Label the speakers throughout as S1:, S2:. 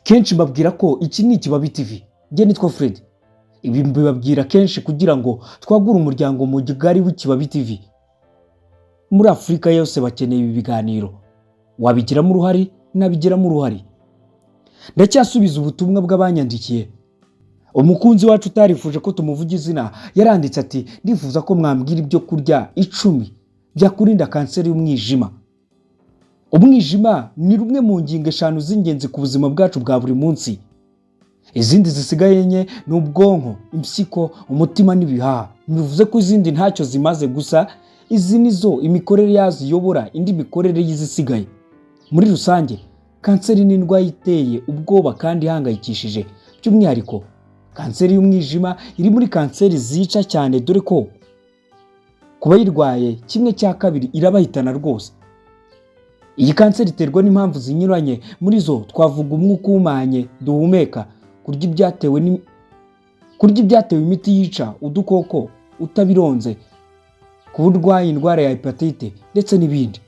S1: Kenshi mbabwira ko iki ni Ikibabi TV. Njye nitwa Fred. Ibi mbibabwira kenshi kugira ngo twagure umuryango mugari w'Ikibabi TV. Muri Afurika yose bakeneye ibi biganiro. Wabigiramo uruhare, nabigiramo uruhare. Ndacyasubiza ubutumwa bw'abanyandikiye. Umukunzi wacu utarifuje ko tumuvuga izina yaranditse ati ndifuza ko mwambwira ibyo kurya 10 byakurinda kanseri y'umwijima. Umwijima ni rumwe mu ngingo 5 z'ingenzi ku buzima bwacu bwa buri munsi. Izindi zisigaye enye ni ubwonko, impyiko, umutima n'ibihaha. Bivuze ko izindi ntacyo zimaze, gusa izi nizo imikorere yazo iyobora indi mikorere y'izisigaye. Muri rusange, kanseri ni indwara iteye ubwoba kandi ihangayikishije. By'umwihariko, kanseri y'umwijima iri muri kanseri zica cyane, dore ko kuba yirwaye 1/2 irabahitana rwose. Iyi kanseri iterwa n'impamvu zinyuranye, muri zo twavuga umwuka uhumanye duhumeka, kurya ibyatewe imiti yica udukoko utabironze, kuba urwaye indwara ya hepatite ndetse n'ibindi.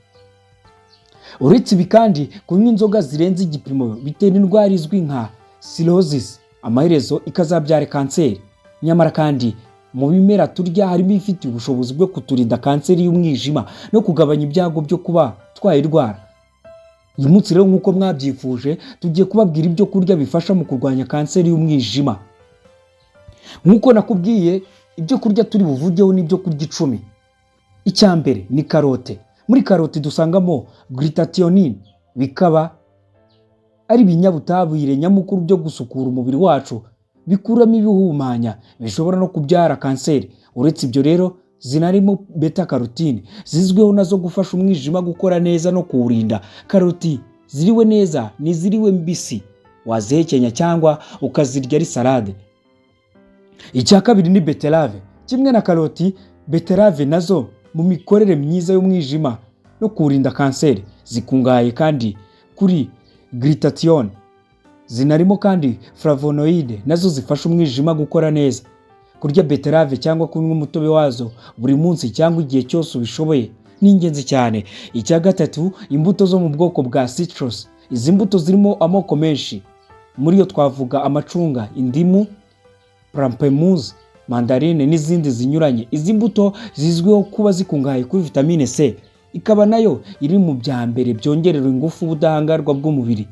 S1: Uretse ibi kandi, kunywa inzoga zirenze igipimo bitera indwara izwi nka cirrhosis, amaherezo ikazabyara kanseri. Nyamara kandi mu bimera turya harimo ibifitiye ubushobozi bwo kuturinda kanseri y'umwijima no kugabanya ibyago byo kuba twayirwara. Uyu munsi rero nk'uko mwabyifuje, tugiye kubabwira ibyo kurya bifasha mu kurwanya kanseri y'umwijima. Nk'uko nakubwiye, ibyo kurya turi buvugeho ni ibyo kurya 10. Icya mbere ni karote. Muri karote dusangamo glutathione, bikaba ari ibinyabutabire nyamukuru byo gusukura umubiri wacu, bikuramo ibihumanya bishobora no kubyara kanseri. Uretse ibyo rero, zinarimo beta carotene, zizwiho nazo gufasha umwijima gukora neza no kuwurinda. Karoti ziriwe neza n'iziriwe mbisi wazihekenya cyangwa ukazirya ari salade. Icya kabiri ni beterave. Kimwe na karoti, beterave nazo mu mikorere myiza y'umwijima no kurinda kanseri, zikungahaye kandi kuri glutathione. Zinarimo kandi flavonoide, nazo zifasha umwijima gukora neza. Kurya beterave cyangwa kunywa umutobe wazo buri munsi cyangwa igihe cyose ubishoboye ni ingenzi cyane. Icya gatatu, imbuto zo mu bwoko bwa citrus. Izi mbuto zirimo amoko menshi, muri yo twavuga amacunga, indimu, pamplemousse, mandarine n'izindi zinyuranye. Izi mbuto zizwiho kuba zikungahaye kuri vitamine C, ikaba nayo iri mu bya mbere byongerera ingufu ubudahangarwa bw'umubiri.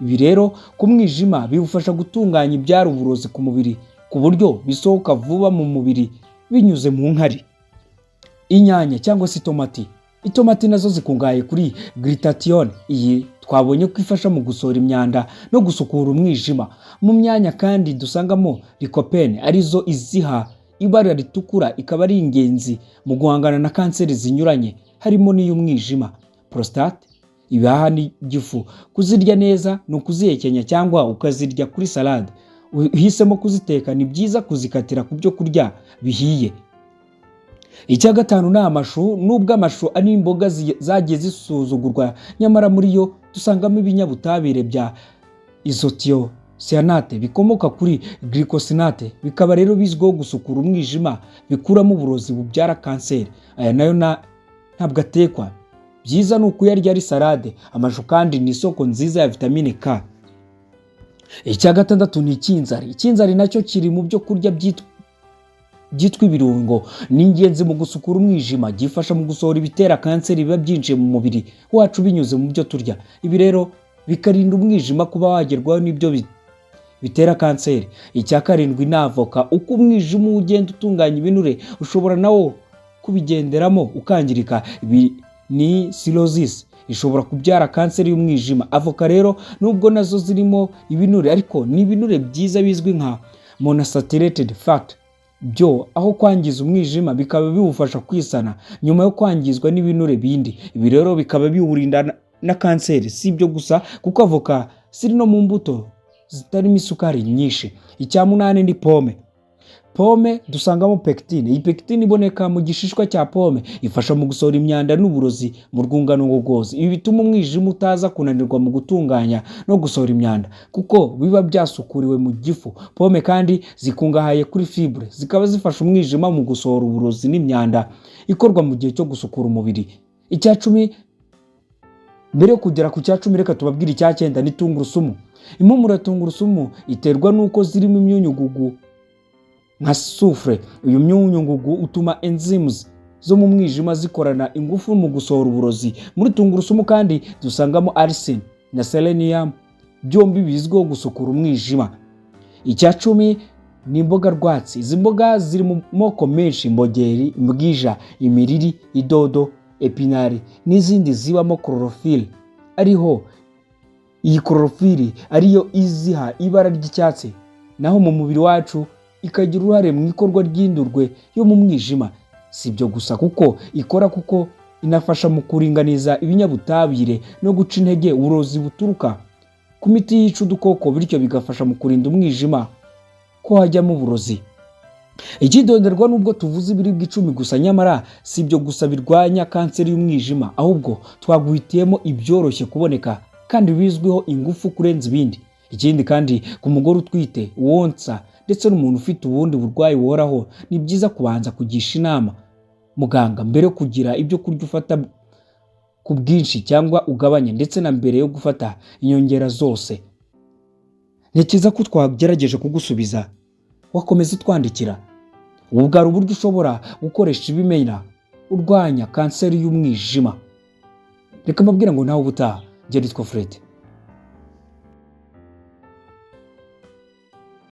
S1: Ibi rero ku mwijima bifasha gutunganya ibyara uburozi ku mubiri ku buryo bisohoka vuba mu mubiri binyuze mu nkari. Inyanya cyangwa se itomati. Itomati nazo zikungahaye kuri glutathione. Iyi twabonye ko ifasha mu gusohora imyanda no gusukura umwijima. Mu myanya kandi dusangamo lycopene, arizo iziha ibara ritukura, ikaba ari ingenzi mu guhangana na kanseri zinyuranye harimo n'iy'umwijima. Prostate, ibihaha n'igifu. Kuzirya neza ni ukuzihekenya cyangwa ukazirya kuri salade. Uhisemo kuziteka, ni byiza kuzikatira ku byo kurya bihiye. Icya gatanu ni amashu. Nubwo amashu ari imboga zagiye zisuzugurwa, nyamara muri yo dusangamo ibinyabutabire bya isothiocyanate bikomoka kuri glycosinate, bikaba rero bizwiho gusukura umwijima, bikuramo uburozi bubyara kanseri. Aya nayo ntabwo atekwa, byiza ni ukuyarya ari salade. Amashu kandi ni isoko nziza ya vitamine K. Icya gatandatu ni icyinzari. Icyinzari nacyo kiri mu byo kurya byitwa ibirungo. Ni ingenzi mu gusukura umwijima, gifasha mu gusohora ibitera kanseri biba byinjiye mu mubiri wacu binyuze mu byo turya. Ibi rero bikarinda umwijima kuba wagerwaho n'ibyo bitera kanseri. Icya karindwi ni avoka. Uko umwijima ugenda utunganya ibinure, ushobora nawo kubigenderamo ukangirika. Ibi ni cirrhosis, ishobora kubyara kanseri y'umwijima. Avoka rero nubwo nazo zirimo ibinure, ariko ni ibinure byiza bizwi nka monounsaturated fat, byo aho kwangiza umwijima bikaba biwufasha kwisana nyuma yo kwangizwa n'ibinure bindi. Ibi rero bikaba biwurinda na kanseri. Si ibyo gusa, kuko avoka ziri no mu mbuto zitarimo isukari nyinshi. Icya munani ni pome. Pome dusangamo pectine. Iyi pectine iboneka mu gishishwa cya pome, ifasha mu gusohora imyanda n'uburozi mu rwungano ngogozi. Ibi bituma umwijima utaza kunanirwa mu gutunganya no gusohora imyanda, kuko biba byasukuriwe mu gifu. Pome kandi zikungahaye kuri fibre, zikaba zifasha umwijima mu gusohora uburozi n'imyanda ikorwa mu gihe cyo gusukura umubiri. Icya 10 Mbere yo kugera ku cya 10 reka tubabwire icya 9 ni tungurusumu. Impumuro ya tungurusumu iterwa nuko zirimo imyunyugugu nka soufre. Uyu myunyugugu utuma enzymes zo mu mwijima zikorana ingufu mu gusohora uburozi. Muri tungurusumu kandi dusangamo arsine na selenium, byombi bizwiho gusukura umwijima. Icya 10 ni imboga rwatsi. Izi mboga ziri mu moko menshi: mbogeri, imbwija, imiriri, idodo, epinari n'izindi zibamo chlorophylle. Ariho iyi chlorophylle ariyo iziha ibara ry'icyatsi, naho mu mubiri wacu ikagira uruhare mu ikorwa ry'indurwe yo mu mwijima. Si ibyo gusa kuko inafasha mu kuringaniza ibinyabutabire no guca intege uburozi buturuka ku miti yica udukoko, bityo bigafasha mu kurinda umwijima ko hajyamo uburozi. Ikidonderwa nubwo tuvuze ibiribwa 10 gusa, nyamara si ibyo gusa birwanya kanseri y'umwijima, ahubwo twaguhitiyemo ibyoroshye kuboneka kandi bizwiho ingufu kurenza ibindi. Ikindi kandi ku mugore utwite, wonsa ndetse n'umuntu ufite ubundi burwayi buhoraho, ni byiza kubanza kugisha inama muganga mbere yo kugira ibyo kurya ufata ku bwinshi cyangwa ugabanya, ndetse na mbere yo gufata inyongera zose. Ntekereza ko twagerageje kugusubiza, wakomeza utwandikira. Ubu bwari uburyo ushobora gukoresha ibimera urwanya kanseri y'umwijima. Reka mbabwira ngo nawe ubutaha. Njye nitwa Fred.